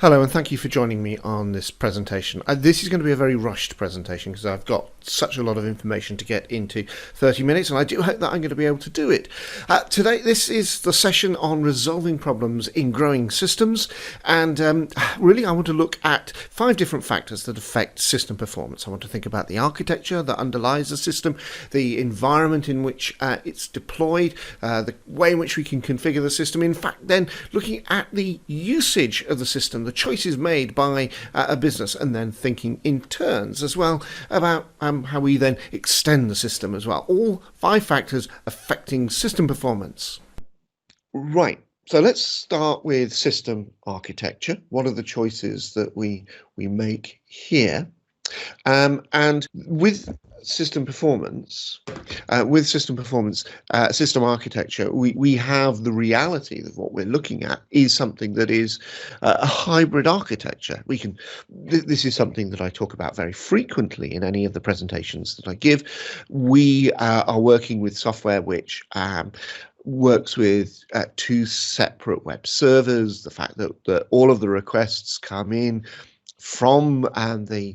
Hello, and thank you for joining me on this presentation. This is going to be a very rushed presentation because I've got such a lot of information to get into 30 minutes, and I do hope that I'm going to be able to do it. Today, this is the session on resolving problems in growing systems, and really I want to look at 5 different factors that affect system performance. I want to think about the architecture that underlies the system, the environment in which it's deployed, the way in which we can configure the system. In fact, then looking at the usage of the system, the choices made by a business, and then thinking in turns as well about how we then extend the system as well. All 5 factors affecting system performance. Right. So let's start with system architecture. What are the choices that we make here? And with system performance, system architecture, we have the reality that what we're looking at is something that is a hybrid architecture. This is something that I talk about very frequently in any of the presentations that I give. We are working with software which works with 2 separate web servers. The fact that all of the requests come in from the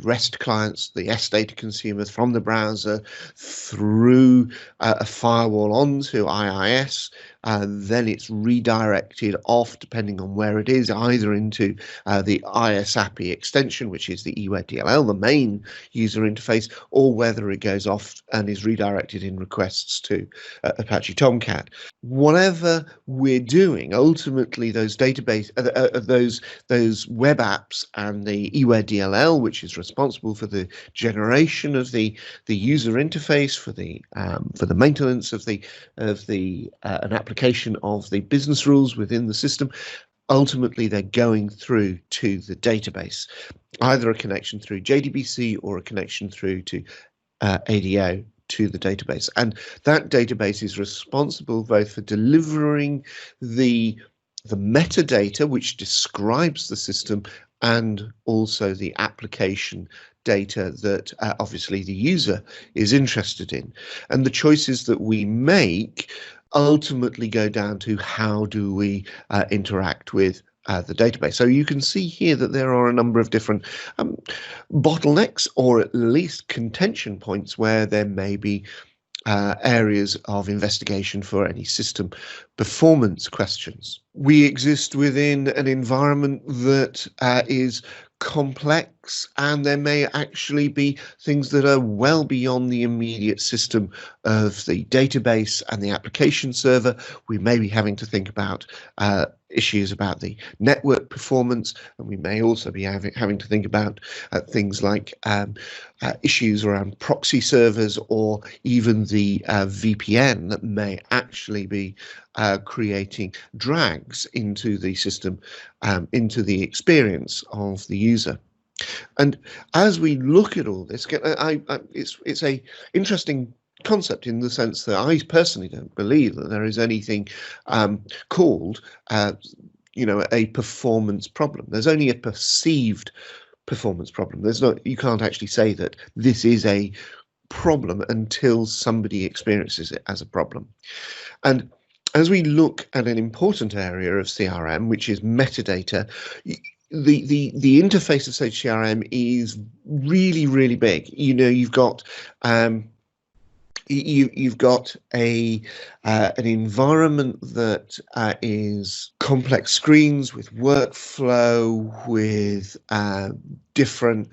REST clients, the S data consumers, from the browser through a firewall onto IIS, and then it's redirected off, depending on where it is, either into the IS API extension, which is the eWare DLL, the main user interface, or whether it goes off and is redirected in requests to Apache Tomcat. Whatever we're doing, ultimately those database, those web apps and the eWare DLL, which is responsible for the generation of the user interface, for the maintenance of an application of the business rules within the system, ultimately they're going through to the database, either a connection through JDBC or a connection through to ADO to the database. And that database is responsible both for delivering the metadata which describes the system, and also the application data that obviously the user is interested in. And the choices that we make ultimately go down to how do we interact with the database. So you can see here that there are a number of different bottlenecks, or at least contention points, where there may be areas of investigation for any system performance questions. We exist within an environment that is complex, and there may actually be things that are well beyond the immediate system of the database and the application server. We may be having to think about issues about the network performance, and we may also be having to think about things like issues around proxy servers, or even the VPN that may actually be creating drags into the system, into the experience of the user. And as we look at all this, it's a interesting concept in the sense that I personally don't believe that there is anything called a performance problem. There's only a perceived performance problem. You can't actually say that this is a problem until somebody experiences it as a problem. And as we look at an important area of CRM, which is metadata, the interface of Sage CRM is really, really big. You've got you've got an environment that is complex screens with workflow, with different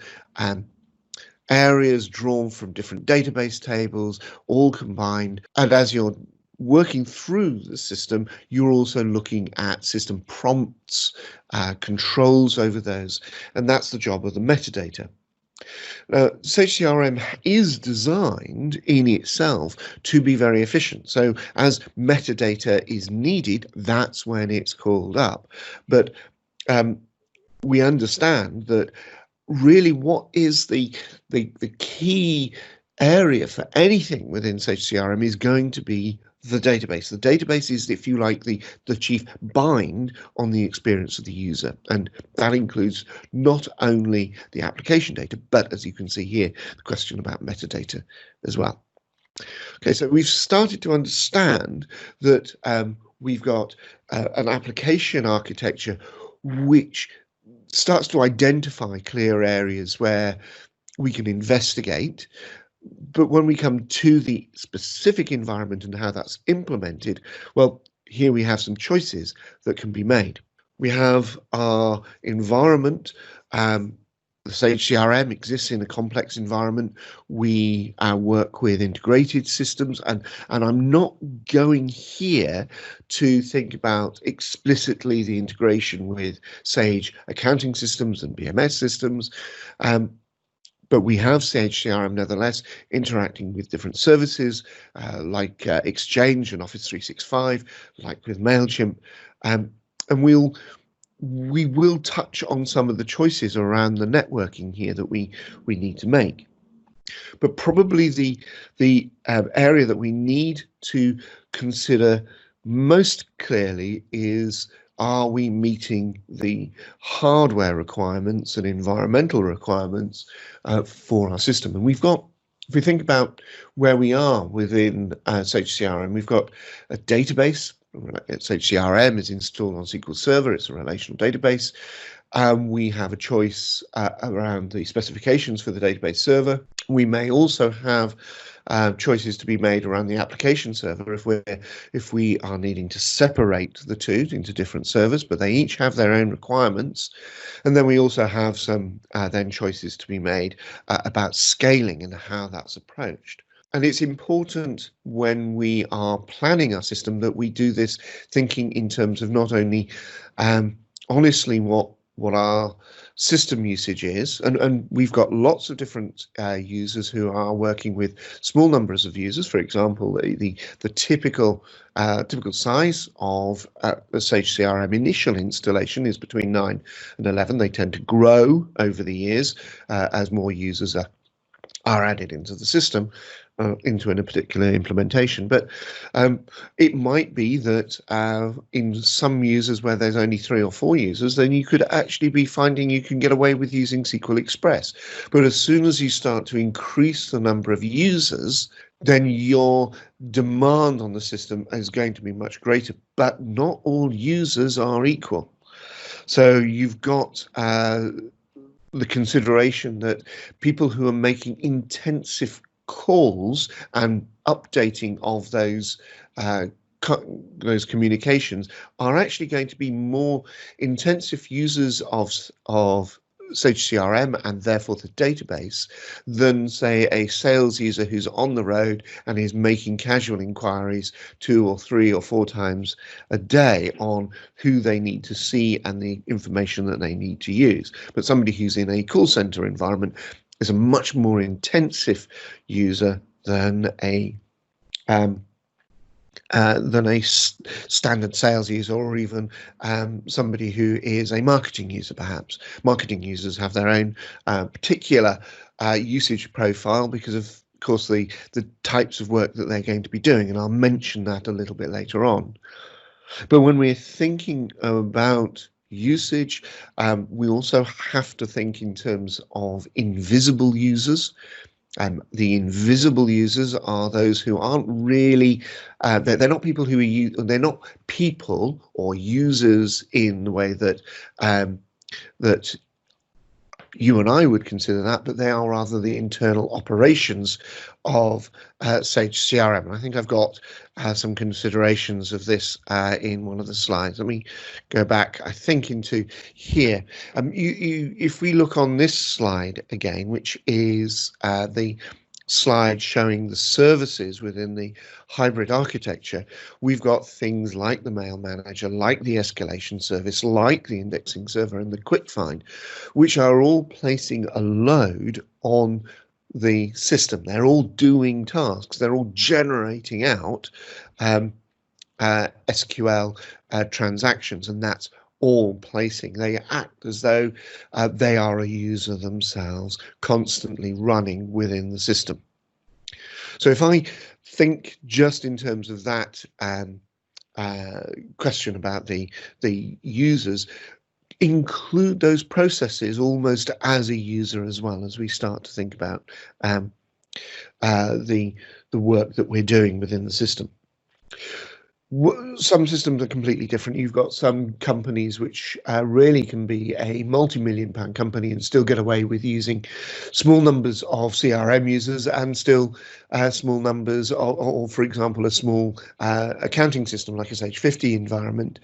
areas drawn from different database tables, all combined. And as you're working through the system, you're also looking at system prompts, controls over those, and that's the job of the metadata. Now, Sage CRM is designed in itself to be very efficient. So as metadata is needed, that's when it's called up. But we understand that really what is the key area for anything within Sage CRM is going to be the database. The database is, if you like, the chief bind on the experience of the user, and that includes not only the application data, but as you can see here, the question about metadata as well. Okay, so we've started to understand that we've got an application architecture which starts to identify clear areas where we can investigate. But when we come to the specific environment and how that's implemented, well, here we have some choices that can be made. We have our environment. The Sage CRM exists in a complex environment. We work with integrated systems, and I'm not going here to think about explicitly the integration with Sage accounting systems and BMS systems. But we have Sage CRM nevertheless interacting with different services like Exchange and Office 365, like with MailChimp. And we will touch on some of the choices around the networking here that we need to make. But probably the area that we need to consider most clearly is, are we meeting the hardware requirements and environmental requirements for our system? And we've got, if we think about where we are within Sage CRM, we've got a database. Sage CRM is installed on SQL Server. It's a relational database. We have a choice around the specifications for the database server. We may also have choices to be made around the application server if we are needing to separate the two into different servers, but they each have their own requirements. And then we also have some then choices to be made about scaling and how that's approached. And it's important when we are planning our system that we do this thinking in terms of not only honestly what our system usage is, and we've got lots of different users who are working with small numbers of users. For example, the typical size of the Sage CRM initial installation is between 9 and 11. They tend to grow over the years as more users are added into the system, into a particular implementation. But it might be that in some users where there's only 3 or 4 users, then you could actually be finding you can get away with using SQL Express. But as soon as you start to increase the number of users, then your demand on the system is going to be much greater. But not all users are equal. So you've got the consideration that people who are making intensive calls and updating of those communications are actually going to be more intensive users of Sage CRM and therefore the database than, say, a sales user who's on the road and is making casual inquiries 2 or 3 or 4 times a day on who they need to see and the information that they need to use. But somebody who's in a call center environment is a much more intensive user than a standard sales user, or even somebody who is a marketing user, perhaps. Marketing users have their own particular usage profile because of course, the types of work that they're going to be doing, and I'll mention that a little bit later on. But when we're thinking about usage, we also have to think in terms of invisible users. The invisible users are those who aren't really, they're not people who are, they're not people or users in the way that that you and I would consider that, but they are rather the internal operations of Sage CRM. And I think I've got some considerations of this in one of the slides. Let me go back, I think, into here. If we look on this slide again, which is the slide showing the services within the hybrid architecture, we've got things like the mail manager, like the escalation service, like the indexing server and the quick find, which are all placing a load on the system. They're all doing tasks. They're all generating out SQL transactions, and that's all placing. They act as though they are a user themselves, constantly running within the system. So if I think just in terms of that question about the users, include those processes almost as a user as well, as we start to think about the work that we're doing within the system. Some systems are completely different. You've got some companies which really can be a multi-million pound company and still get away with using small numbers of CRM users and still small numbers, or for example, a small accounting system like a Sage 50 environment,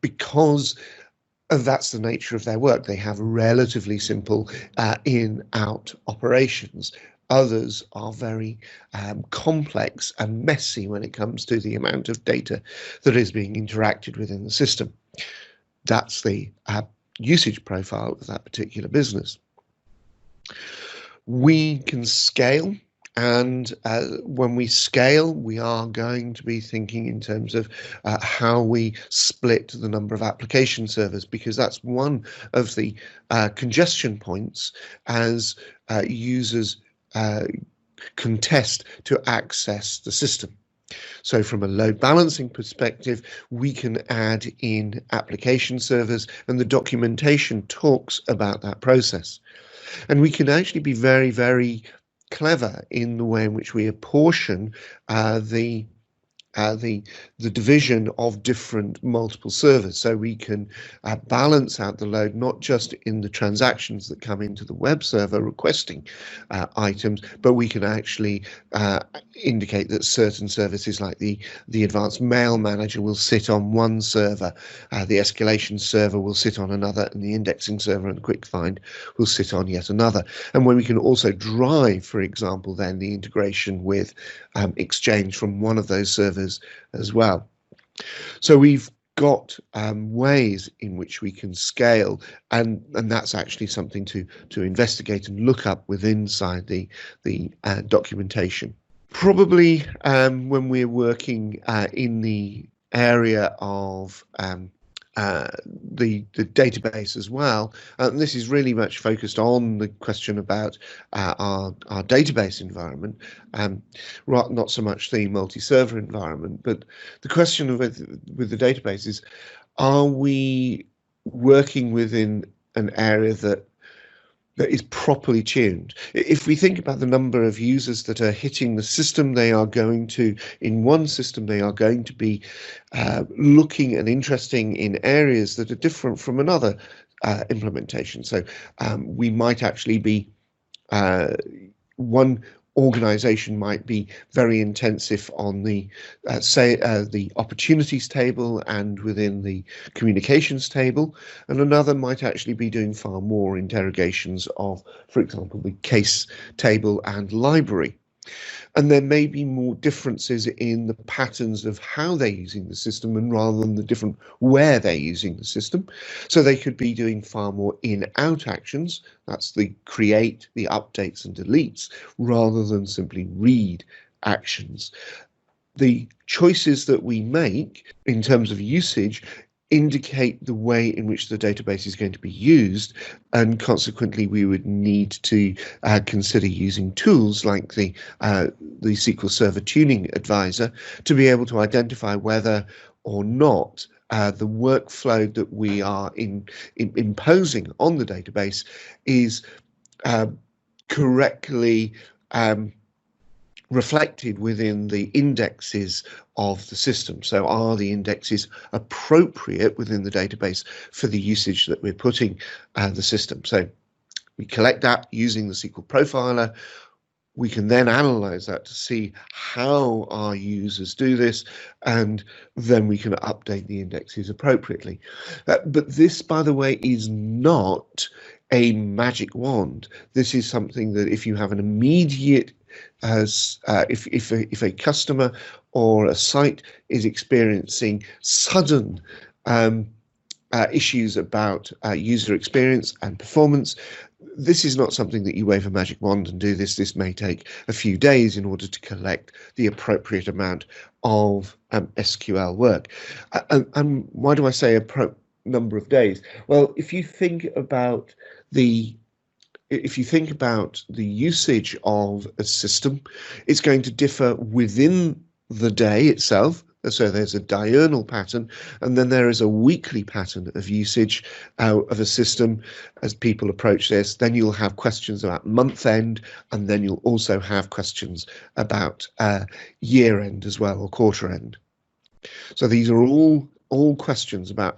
because that's the nature of their work. They have relatively simple in-out operations. Others are very complex and messy when it comes to the amount of data that is being interacted within the system. That's the usage profile of that particular business. We can scale, and when we scale, we are going to be thinking in terms of how we split the number of application servers, because that's one of the congestion points as users contest to access the system. So from a load balancing perspective, we can add in application servers, and the documentation talks about that process. And we can actually be very, very clever in the way in which we apportion the division of different multiple servers, so we can balance out the load not just in the transactions that come into the web server requesting items, but we can actually indicate that certain services like the advanced mail manager will sit on one server, the escalation server will sit on another, and the indexing server and quick find will sit on yet another. And when we can also drive, for example, then the integration with Exchange from one of those servers as well. So we've got ways in which we can scale, and that's actually something to investigate and look up within inside the documentation. Probably when we're working in the area of the database as well. This is really much focused on the question about our database environment, not so much the multi-server environment, but the question with the database is, are we working within an area that is properly tuned? If we think about the number of users that are hitting the system, they are going to, in one system, they are going to be looking and interesting in areas that are different from another implementation. So we might actually be, one organization might be very intensive on the the opportunities table and within the communications table, and another might actually be doing far more interrogations of, for example, the case table and library. And there may be more differences in the patterns of how they're using the system, and rather than the different where they're using the system. So they could be doing far more in-out actions, that's the create, the updates and deletes, rather than simply read actions. The choices that we make in terms of usage indicate the way in which the database is going to be used, and consequently we would need to consider using tools like the SQL Server Tuning Advisor to be able to identify whether or not the workflow that we are imposing on the database is correctly reflected within the indexes of the system. So are the indexes appropriate within the database for the usage that we're putting the system? So we collect that using the SQL profiler. We can then analyze that to see how our users do this, and then we can update the indexes appropriately. But this, by the way, is not a magic wand. This is something that if you have an immediate if a customer or a site is experiencing sudden issues about user experience and performance, this is not something that you wave a magic wand and do this. This may take a few days in order to collect the appropriate amount of SQL work. And why do I say number of days? Well, if you think about the usage of a system, it's going to differ within the day itself. So there's a diurnal pattern, and then there is a weekly pattern of usage of a system as people approach this. Then you'll have questions about month end, and then you'll also have questions about year end as well, or quarter end. So these are all questions about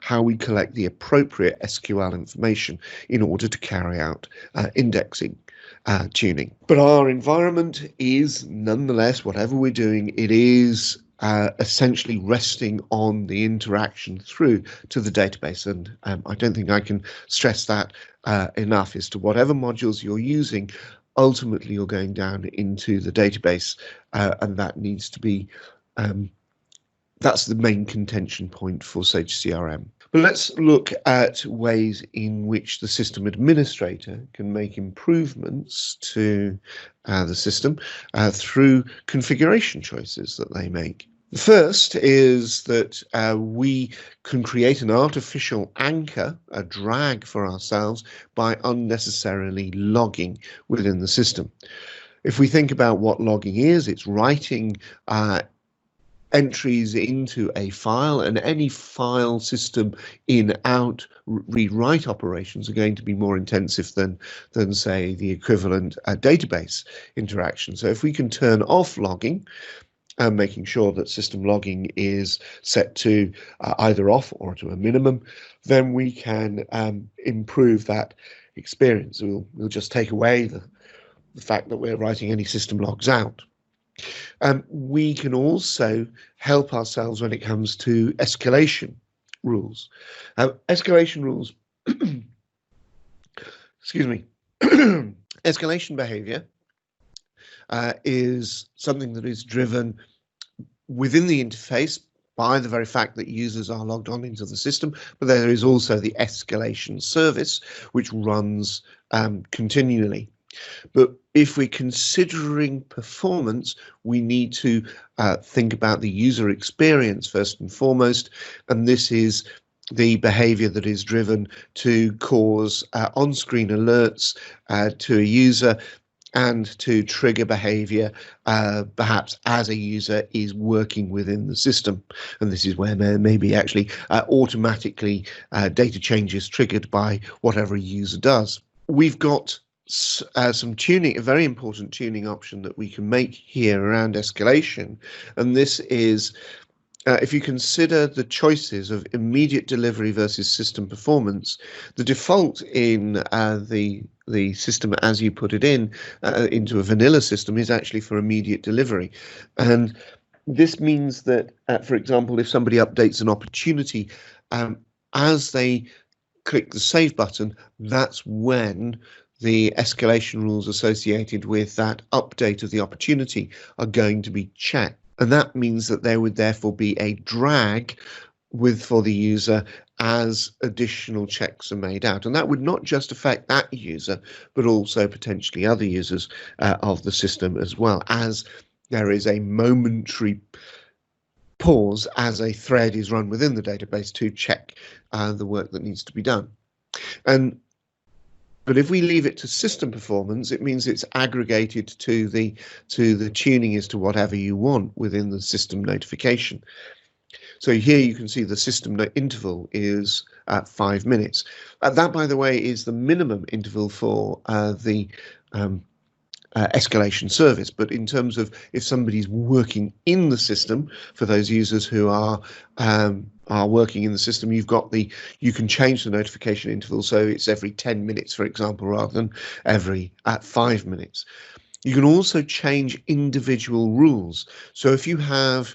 how we collect the appropriate SQL information in order to carry out indexing tuning. But our environment is nonetheless, whatever we're doing, it is essentially resting on the interaction through to the database. And I don't think I can stress that enough as to whatever modules you're using, ultimately you're going down into the database, and that needs to be that's the main contention point for Sage CRM. But let's look at ways in which the system administrator can make improvements to the system through configuration choices that they make. The first is that we can create an artificial anchor, a drag for ourselves, by unnecessarily logging within the system. If we think about what logging is, it's writing entries into a file, and any file system in out read write operations are going to be more intensive than say the equivalent database interaction. So if we can turn off logging and making sure that system logging is set to either off or to a minimum, then we can improve that experience. We'll just take away the fact that we're writing any system logs out. We can also help ourselves when it comes to escalation rules. Escalation rules, excuse me, escalation behavior is something that is driven within the interface by the very fact that users are logged on into the system, but there is also the escalation service, which runs continually. But if we're considering performance, we need to think about the user experience first and foremost, and this is the behavior that is driven to cause on-screen alerts to a user and to trigger behavior perhaps as a user is working within the system. And this is where there may be actually automatically data changes triggered by whatever a user does. We've got some tuning, a very important tuning option that we can make here around escalation, and this is if you consider the choices of immediate delivery versus system performance, the default in the system as you put it in into a vanilla system is actually for immediate delivery. And this means that, for example, if somebody updates an opportunity, as they click the save button, that's when the escalation rules associated with that update of the opportunity are going to be checked. And that means that there would therefore be a drag for the user as additional checks are made out. And that would not just affect that user, but also potentially other users of the system as well, as there is a momentary pause as a thread is run within the database to check the work that needs to be done. But if we leave it to system performance, it means it's aggregated to the tuning as to whatever you want within the system notification. So here you can see the system interval is at 5 minutes. That, by the way, is the minimum interval for the escalation service. But in terms of if somebody's working in the system, for those users who are working in the system, you can change the notification interval so it's every 10 minutes, for example, rather than every 5 minutes. You can also change individual rules. So if you have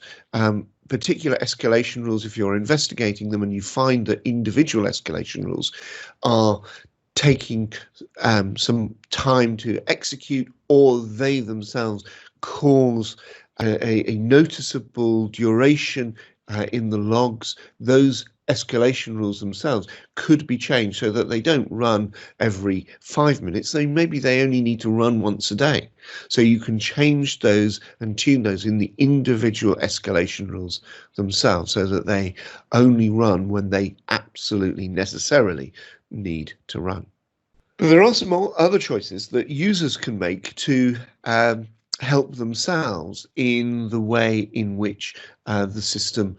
particular escalation rules, if you're investigating them and you find that individual escalation rules are taking some time to execute, or they themselves cause a noticeable duration in the logs, those escalation rules themselves could be changed so that they don't run every 5 minutes. Maybe they only need to run once a day. So you can change those and tune those in the individual escalation rules themselves so that they only run when they absolutely necessarily need to run. But there are some other choices that users can make to help themselves in the way in which the system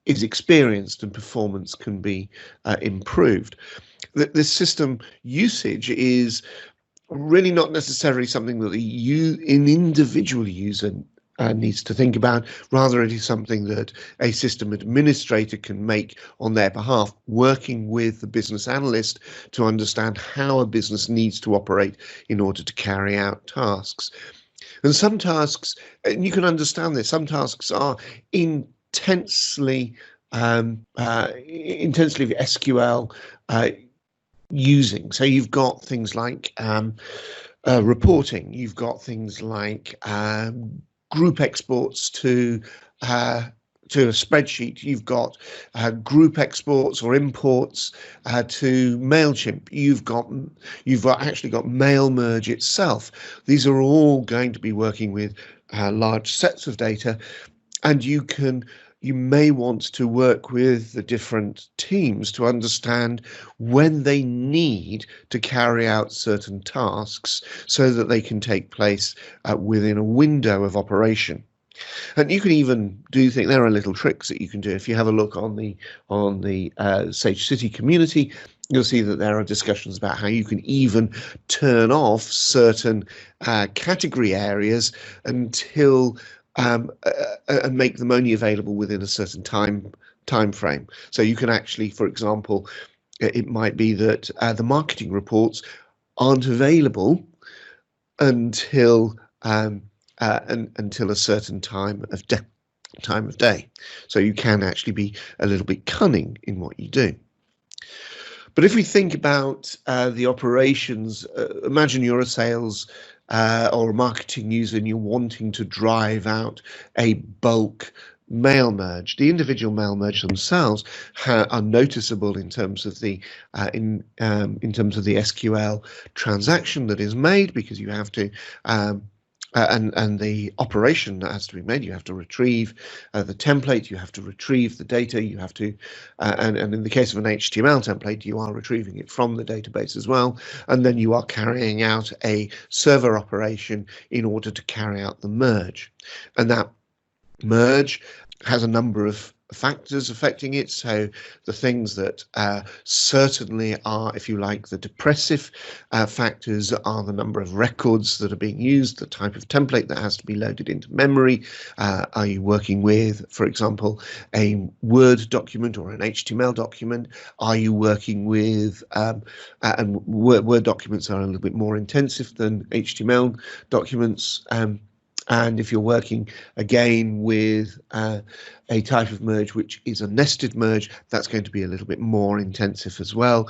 is experienced and performance can be improved. This system usage is really not necessarily something that an individual user needs to think about. Rather, it is something that a system administrator can make on their behalf, working with the business analyst to understand how a business needs to operate in order to carry out tasks. And some tasks, and you can understand this, some tasks are intensely SQL using. So you've got things like reporting, you've got things like group exports to a spreadsheet, you've got group exports or imports to MailChimp, you've actually got mail merge itself. These are all going to be working with large sets of data, and you may want to work with the different teams to understand when they need to carry out certain tasks so that they can take place within a window of operation. And you can even do things. There are little tricks that you can do. If you have a look on the Sage City community, you'll see that there are discussions about how you can even turn off certain category areas until and make them only available within a certain time frame. So you can actually, for example, it might be that the marketing reports aren't available until until a certain time of day. So you can actually be a little bit cunning in what you do. But if we think about the operations, imagine you're a sales or a marketing user and you're wanting to drive out a bulk mail merge. The individual mail merge themselves are noticeable in terms of the in terms of the SQL transaction that is made, because you have to and the operation that has to be made. You have to retrieve the template, you have to retrieve the data, you have to, and in the case of an HTML template, you are retrieving it from the database as well, and then you are carrying out a server operation in order to carry out the merge. And that merge has a number of factors affecting it. So the things that certainly are, if you like, the depressive factors are the number of records that are being used, the type of template that has to be loaded into memory. Are you working with, for example, a Word document or an HTML document? Are you working with, and Word documents are a little bit more intensive than HTML documents. And if you're working again with a type of merge which is a nested merge, that's going to be a little bit more intensive as well,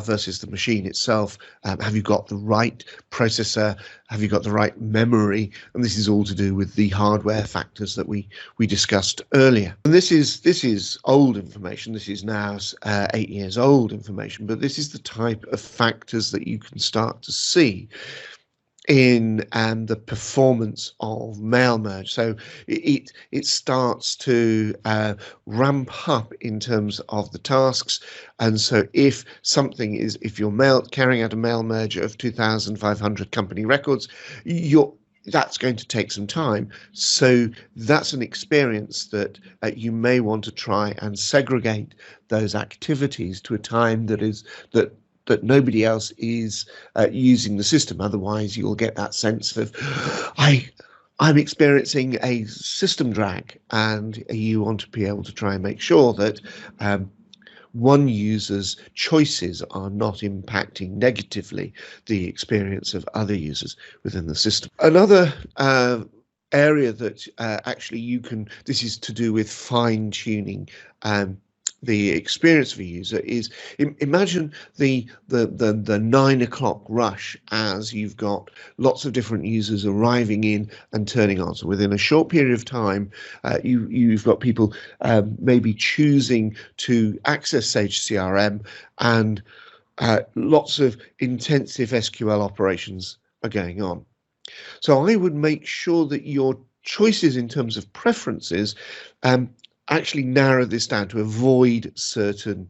versus the machine itself. Have you got the right processor? Have you got the right memory? And this is all to do with the hardware factors that we discussed earlier. And this is old information. This is now 8 years old information, but this is the type of factors that you can start to see in the performance of mail merge. So it starts to ramp up in terms of the tasks. And so if you're carrying out a mail merge of 2,500 company records, that's going to take some time. So that's an experience that you may want to try and segregate those activities to a time that nobody else is using the system. Otherwise, you'll get that sense of, I'm experiencing a system drag, and you want to be able to try and make sure that one user's choices are not impacting negatively the experience of other users within the system. Another area that actually this is to do with fine-tuning the experience of a user is, imagine the 9 o'clock rush as you've got lots of different users arriving in and turning on. So within a short period of time, you've got people maybe choosing to access Sage CRM, and lots of intensive SQL operations are going on. So I would make sure that your choices in terms of preferences actually narrow this down to avoid certain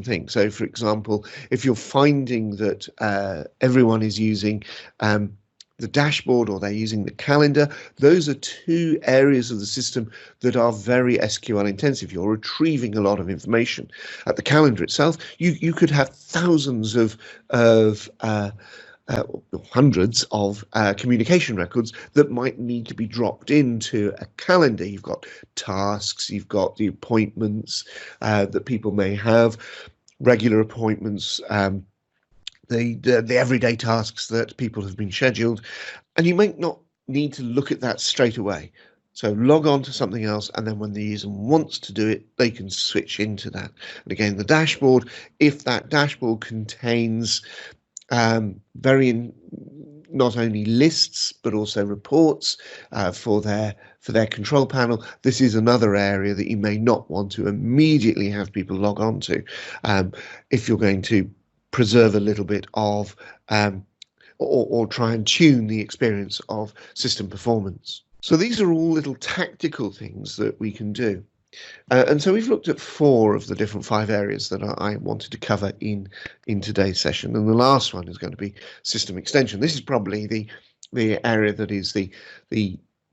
things. So, for example, if you're finding that everyone is using the dashboard or they're using the calendar, those are two areas of the system that are very SQL intensive. You're retrieving a lot of information. At the calendar itself, you could have thousands of hundreds of communication records that might need to be dropped into a calendar. You've got tasks, you've got the appointments that people may have, regular appointments, the everyday tasks that people have been scheduled, and you might not need to look at that straight away. So log on to something else, and then when the user wants to do it, they can switch into that. And again, the dashboard, if that dashboard contains not only lists but also reports for their control panel, this is another area that you may not want to immediately have people log on to if you're going to preserve a little bit of or try and tune the experience of system performance. So these are all little tactical things that we can do. And so we've looked at 4 of the different 5 areas that I wanted to cover in today's session. And the last one is going to be system extension. This is probably the area that is the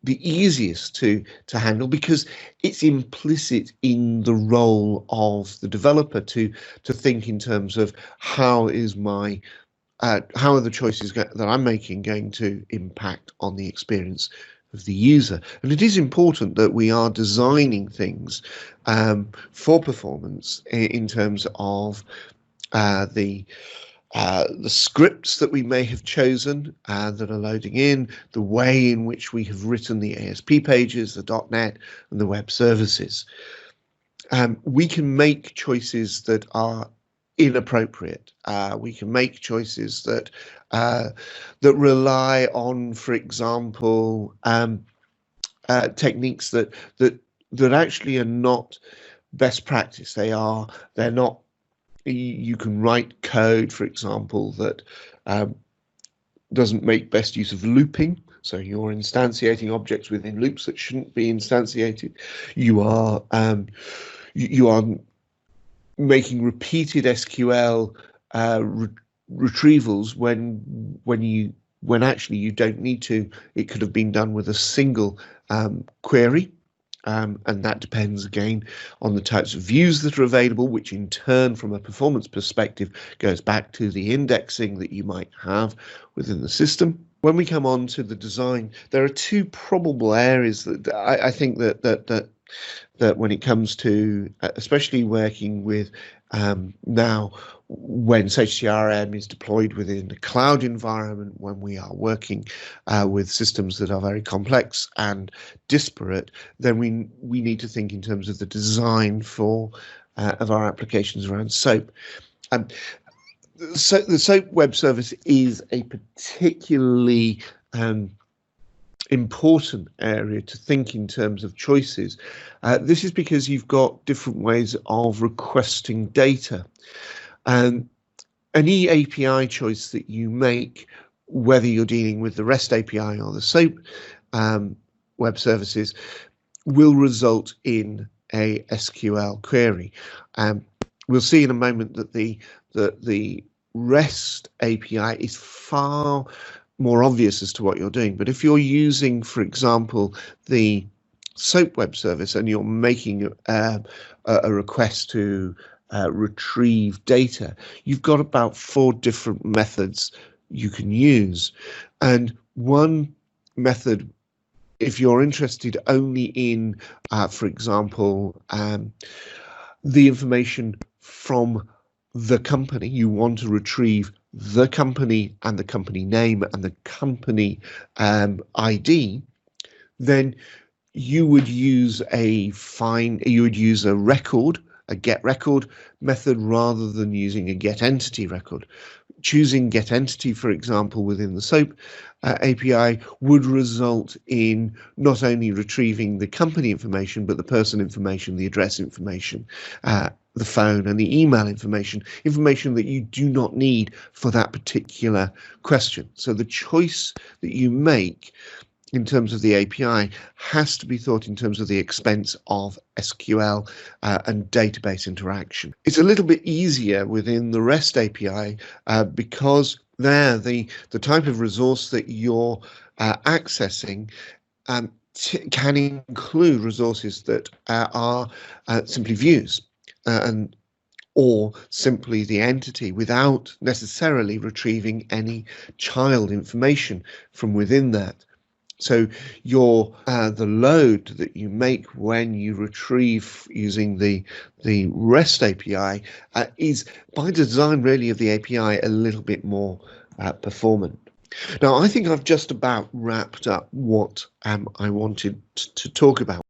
easiest to handle, because it's implicit in the role of the developer to think in terms of how are the choices that I'm making going to impact on the experience of the user. And it is important that we are designing things for performance in terms of the scripts that we may have chosen that are loading in, the way in which we have written the ASP pages, the .NET and the web services. We can make choices that are inappropriate. We can make choices that rely on, for example, techniques that actually are not best practice. They're not. You can write code, for example, that doesn't make best use of looping. So you're instantiating objects within loops that shouldn't be instantiated. You are making repeated SQL retrievals when actually you don't need to. It could have been done with a single query, and that depends again on the types of views that are available, which in turn, from a performance perspective, goes back to the indexing that you might have within the system. When we come on to the design, there are 2 probable areas that I think that when it comes to, especially working with now when Sage CRM is deployed within the cloud environment, when we are working with systems that are very complex and disparate, then we need to think in terms of the design of our applications around SOAP. So the SOAP web service is a particularly important area to think in terms of choices. This is because you've got different ways of requesting data. Any API choice that you make, whether you're dealing with the REST API or the SOAP web services, will result in a SQL query. We'll see in a moment that the REST API is far more obvious as to what you're doing. But if you're using, for example, the SOAP web service and you're making a request to retrieve data, you've got about 4 different methods you can use. And one method, if you're interested only in, for example, the information from the company, you want to retrieve the company and the company name and the company ID, then you would use a get record method rather than using a get entity record. Choosing get entity, for example, within the SOAP API would result in not only retrieving the company information, but the person information, the address information, the phone and the email information that you do not need for that particular question. So the choice that you make in terms of the API has to be thought in terms of the expense of SQL and database interaction. It's a little bit easier within the REST API because there the type of resource that you're accessing can include resources that are simply views. And or simply the entity without necessarily retrieving any child information from within that. So the load that you make when you retrieve using the REST API is by design really of the API a little bit more performant. Now, I think I've just about wrapped up what I wanted to talk about